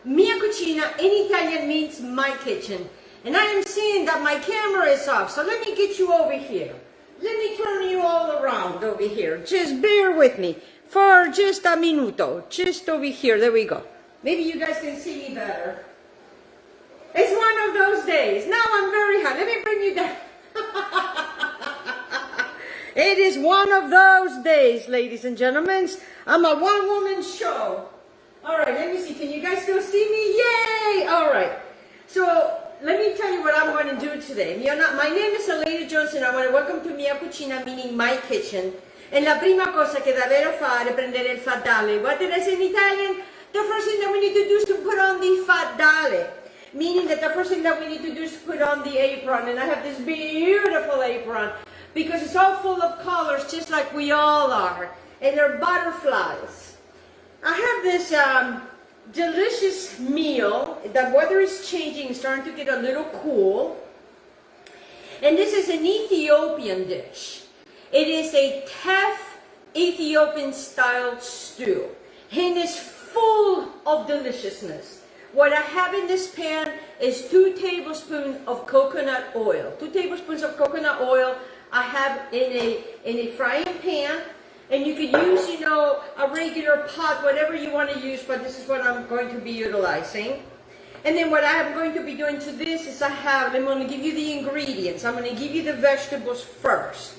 Mia cucina in Italian means my kitchen. And I am seeing that my camera is off, so let me get you over here. Let me turn you all around over here. Just bear with me for just a minuto. Just over here, there we go. Maybe you guys can see me better. It's one of those days. Now I'm very hot. Let me bring you down. It is one of those days, ladies and gentlemen. I'm a one-woman show. All right, let me see. Can you guys still see me? Yay! All right. So let me tell you what I'm going to do today. My name is Elena Johnson. I want to welcome to Mia Cucina, meaning my kitchen. And la prima cosa che davvero fare è prendere il faddale. What did I say in Italian? The first thing that we need to do is to put on the faddale. Meaning that the first thing that we need to do is put on the apron. And I have this beautiful apron because it's all full of colors, just like we all are. And they're butterflies. I have this delicious meal. The weather is changing, it's starting to get a little cool. And this is an Ethiopian dish. It is a Teff Ethiopian style stew. And it's full of deliciousness. What I have in this pan is 2 tablespoons of coconut oil. 2 tablespoons of coconut oil I have in a frying pan. And you could use, a regular pot, whatever you want to use, but this is what I'm going to be utilizing. And then what I'm going to be doing to this is I'm going to give you the ingredients. I'm going to give you the vegetables first.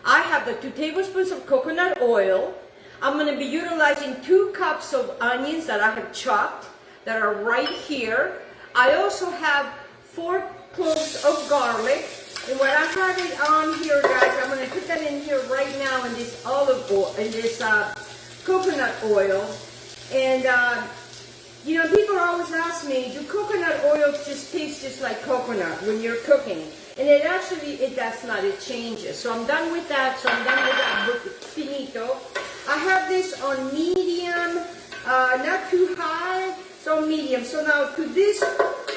I have the 2 tablespoons of coconut oil. I'm going to be utilizing 2 cups of onions that I have chopped that are right here. I also have 4 cloves of garlic. And what I have it on here, guys, I'm going to put that in here right now in this olive oil, in this coconut oil. And, people always ask me, do coconut oil just taste just like coconut when you're cooking? And it does not. It changes. So I'm done with that. Finito. I have this on medium, not too high, so medium. So now to this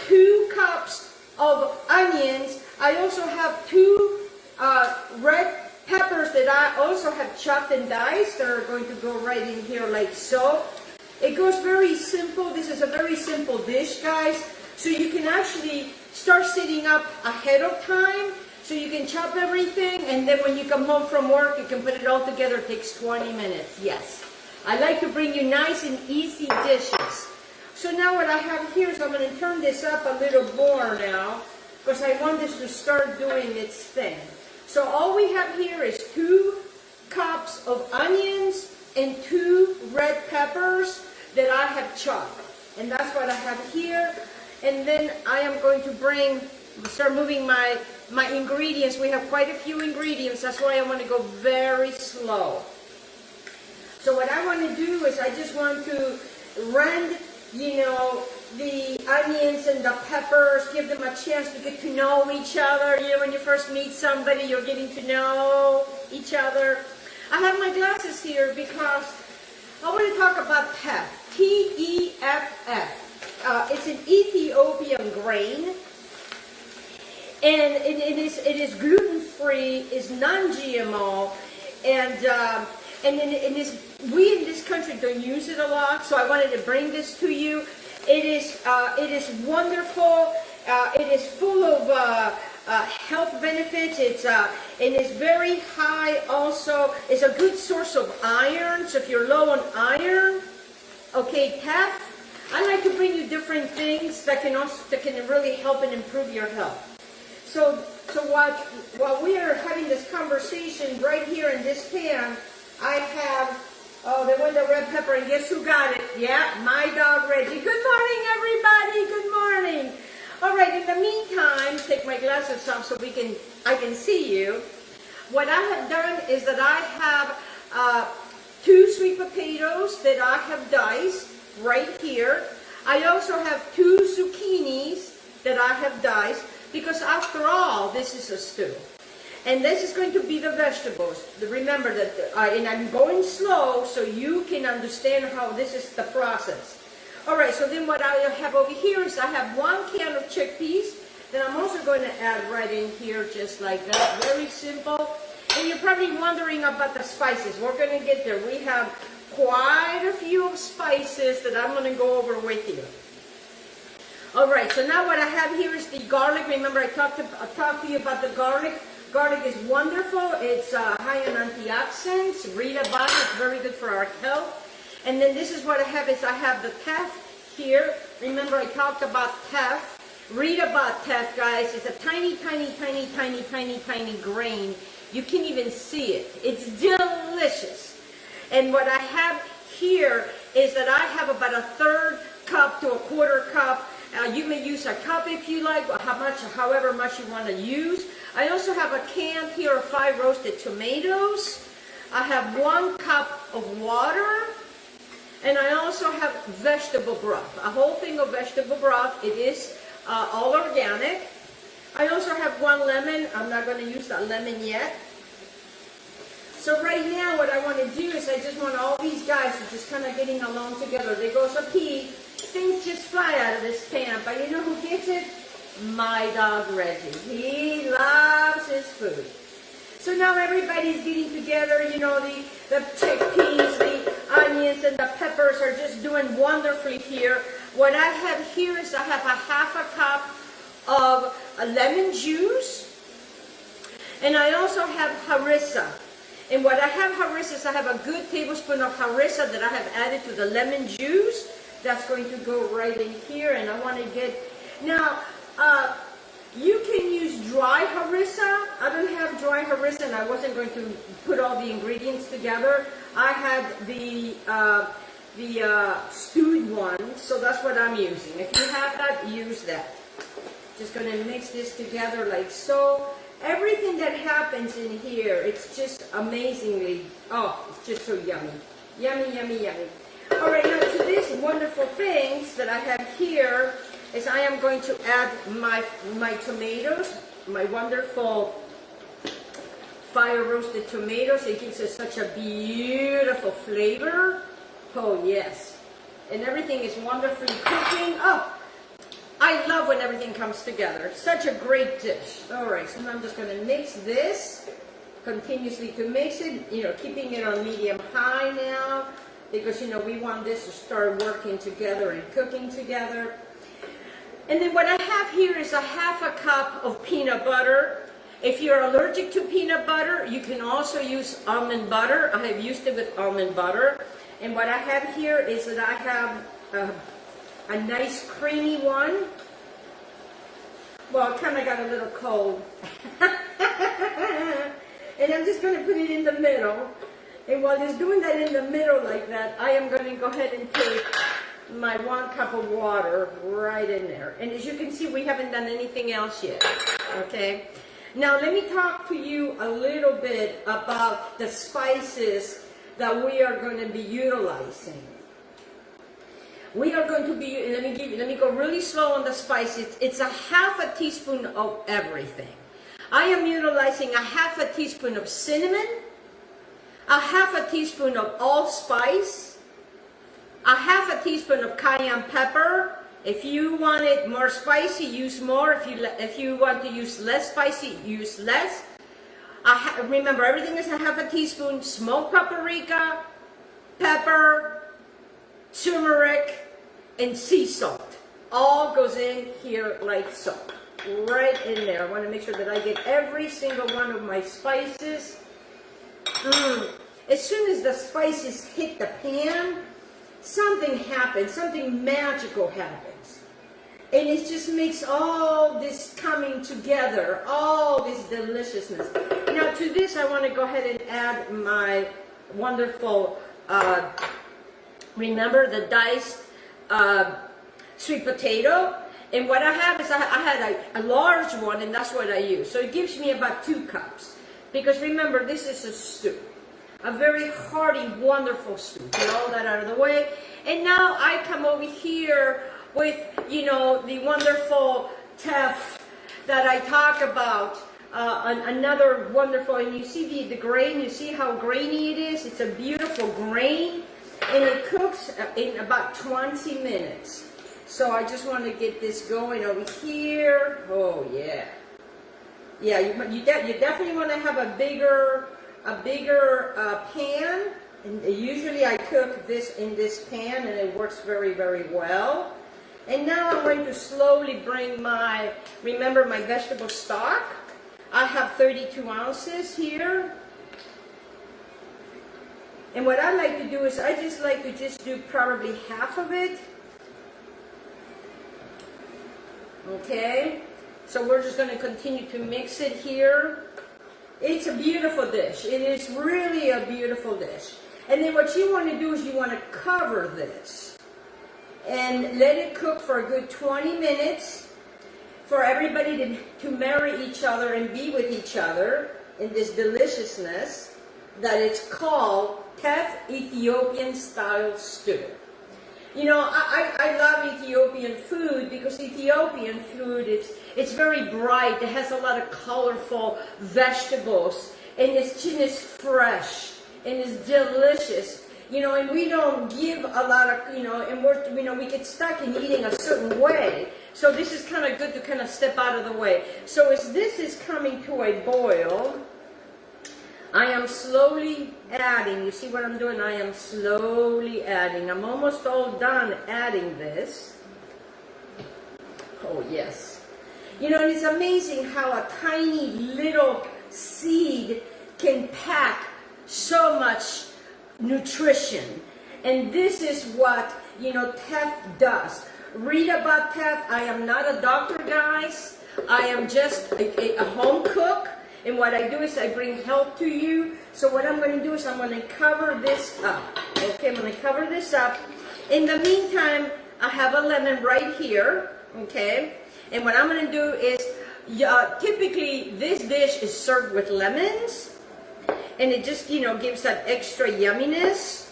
2 cups of onions, I also have 2 red peppers that I also have chopped and diced that are going to go right in here like so. It goes very simple. This is a very simple dish, guys. So you can actually start setting up ahead of time. So you can chop everything, and then when you come home from work, you can put it all together. It takes 20 minutes. Yes. I like to bring you nice and easy dishes. So now what I have here is I'm going to turn this up a little more now, because I want this to start doing its thing. So all we have here is 2 cups of onions and 2 red peppers that I have chopped. And that's what I have here. And then I am going to start moving my ingredients. We have quite a few ingredients. That's why I want to go very slow. So what I want to do is I just want to rend, the onions and the peppers, give them a chance to get to know each other. When you first meet somebody, you're getting to know each other. I have my glasses here because I want to talk about Teff. T-E-F-F. It's an Ethiopian grain, and it is gluten-free, is non-GMO, and we in this country don't use it a lot, so I wanted to bring this to you. It is wonderful. It is full of health benefits. And it's very high also. It's a good source of iron. So if you're low on iron, okay, Teff. I like to bring you different things that can really help and improve your health. So while we are having this conversation right here in this pan, I have, they want the red pepper, and guess who got it? Yeah, my dog Reggie. Good morning, everybody. Good morning. All right, in the meantime, take my glasses off so I can see you. What I have done is that I have 2 sweet potatoes that I have diced right here. I also have 2 zucchinis that I have diced, because after all, this is a stew. And this is going to be the vegetables. Remember that, and I'm going slow so you can understand how this is the process. All right, so then what I have over here is I have 1 can of chickpeas that I'm also going to add right in here, just like that. Very simple. And you're probably wondering about the spices. We're going to get there. We have quite a few spices that I'm going to go over with you. All right, so now what I have here is the garlic. Remember I talked to you about the garlic. Garlic is wonderful. It's high in antioxidants. Read about it. It's very good for our health. And then this is what I have is I have the Teff here. Remember I talked about Teff. Read about Teff, guys. It's a tiny, tiny, tiny, tiny, tiny, tiny grain. You can't even see it. It's delicious. And what I have here is that I have about a 1/3 cup to a 1/4 cup. You may use a cup if you like, however much you want to use. I also have a can here of 5 roasted tomatoes. I have 1 cup of water. And I also have vegetable broth, a whole thing of vegetable broth. It is all organic. I also have 1 lemon. I'm not going to use that lemon yet. So right now what I want to do is I just want all these guys to just kind of getting along together. There goes a pea. Things just fly out of this pan. But you know who gets it? My dog Reggie. He loves his food. So now everybody's getting together. You know, the chickpeas, the onions, and the peppers are just doing wonderfully here. What I have here is I have a 1/2 cup of lemon juice. And I also have harissa. And what I have harissa is I have a good tablespoon of harissa that I have added to the lemon juice. That's going to go right in here. And I want to get... Now, you can use dry harissa. I don't have dry harissa, and I wasn't going to put all the ingredients together. I had the stewed one, so that's what I'm using. If you have that, use that. Just going to mix this together like so. Everything that happens in here, it's just amazingly, it's just so yummy. Yummy, yummy, yummy. All right, now to these wonderful things that I have here is I am going to add my tomatoes, my wonderful fire roasted tomatoes. It gives us such a beautiful flavor. Oh yes. And everything is wonderfully cooking. Oh, I love when everything comes together. Such a great dish. All right, so now I'm just going to mix this, continuously to mix it, you know, keeping it on medium high now, because, you know, we want this to start working together and cooking together. And then what I have here is a 1/2 cup of peanut butter. If you're allergic to peanut butter, you can also use almond butter. I have used it with almond butter. And what I have here is that I have a nice creamy one. Well, it kind of got a little cold. And I'm just going to put it in the middle. And while it's doing that in the middle like that, I am going to go ahead and take my 1 cup of water right in there. And as you can see, we haven't done anything else yet. Okay? Now, let me talk to you a little bit about the spices that we are going to be utilizing. We are going to be, let me go really slow on the spices. It's a 1/2 teaspoon of everything. I am utilizing a 1/2 teaspoon of cinnamon, a 1/2 teaspoon of allspice, a 1/2 teaspoon of cayenne pepper. If you want it more spicy, use more. If you want to use less spicy, use less. Remember, everything is a 1/2 teaspoon. Smoked paprika, pepper, turmeric, and sea salt. All goes in here like so. Right in there. I want to make sure that I get every single one of my spices. As soon as the spices hit the pan, something happens. Something magical happens. And it just makes all this coming together. All this deliciousness. Now to this, I want to go ahead and add my wonderful... remember the diced sweet potato? And what I have is I had a large one, and that's what I use. So it gives me about 2 cups. Because remember, this is a stew. A very hearty, wonderful stew. Get all that out of the way. And now I come over here with, you know, the wonderful Teff that I talk about. Another wonderful, and you see the grain, you see how grainy it is? It's a beautiful grain, and it cooks in about 20 minutes. So I just want to get this going over here. Oh yeah. Yeah, you definitely want to have a bigger pan. And usually I cook this in this pan, and it works very, very well. And now I'm going to slowly bring my, remember my vegetable stock? I have 32 ounces here. And what I like to do is I just like to just do probably half of it. Okay, so we're just going to continue to mix it here. It's a beautiful dish. It is really a beautiful dish. And then what you want to do is you want to cover this and let it cook for a good 20 minutes for everybody to marry each other and be with each other in this deliciousness that it's called Teff Ethiopian style stew. You know, I love Ethiopian food because Ethiopian food, it's very bright. It has a lot of colorful vegetables, and it's fresh, and it's delicious. You know, and we don't give a lot of, you know, and we get stuck in eating a certain way. So this is kind of good to kind of step out of the way. So as this is coming to a boil, I am slowly adding, you see what I'm doing? I am slowly adding. I'm almost all done adding this. Oh yes. You know, it's amazing how a tiny little seed can pack so much nutrition. And this is what, you know, Teff does. Read about Teff. I am not a doctor, guys. I am just a home cook. And what I do is I bring health to you. So what I'm going to do is I'm going to cover this up. Okay, I'm going to cover this up. In the meantime, I have a lemon right here. Okay, and what I'm going to do is, typically this dish is served with lemons, and it just, you know, gives that extra yumminess.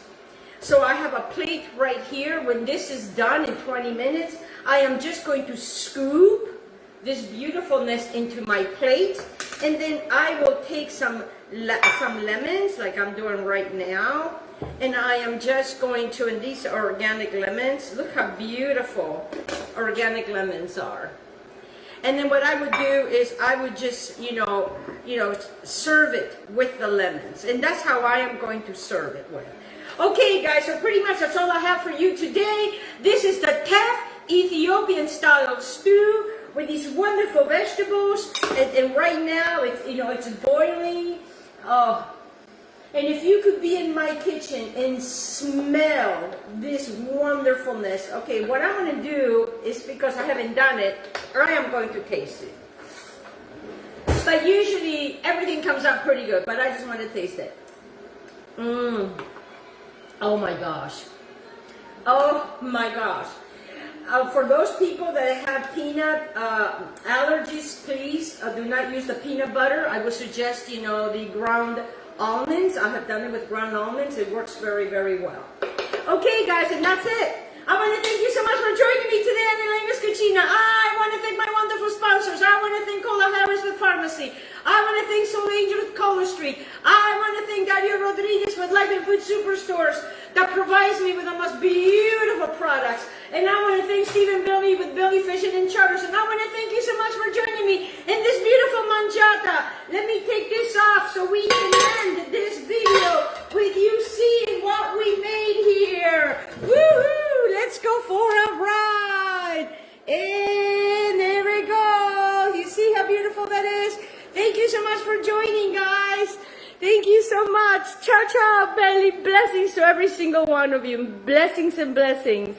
So I have a plate right here. When this is done in 20 minutes, I am just going to scoop this beautifulness into my plate, and then I will take some lemons like I'm doing right now, and I am just going to, and these are organic lemons. Look how beautiful organic lemons are. And then what I would do is I would just, you know, serve it with the lemons, and that's how I am going to serve it with. Okay, guys, so pretty much that's all I have for you today. This is the Teff Ethiopian style stew with these wonderful vegetables, and right now it's, you know, it's boiling. Oh, and if you could be in my kitchen and smell this wonderfulness. Okay, what I'm going to do is, because I haven't done it, I am going to taste it. But usually everything comes out pretty good, but I just want to taste it. Oh my gosh. Oh my gosh. For those people that have peanut allergies, please do not use the peanut butter. I would suggest, you know, the ground almonds. I have done it with ground almonds. It works very, very well. Okay, guys, and that's it. I want to thank you so much for joining me today on Elena's Cucina. I want to thank my wonderful sponsors. I want to thank Cola Harris with FARMASI. I want to thank Soul Angel with Color Street. I want to thank Dario Rodriguez with Life and Food Superstores that provides me with the most beautiful products. And I want to thank Stephen Billy with Billy Fishing and Charters. And I want to thank you so much for joining me in this beautiful mangiata. Let me take this off so we can end this video with you seeing what we made here. Woohoo! Let's go for a ride. And there we go. You see how beautiful that is? Thank you so much for joining, guys. Thank you so much. Ciao, ciao, belly. Blessings to every single one of you. Blessings and blessings.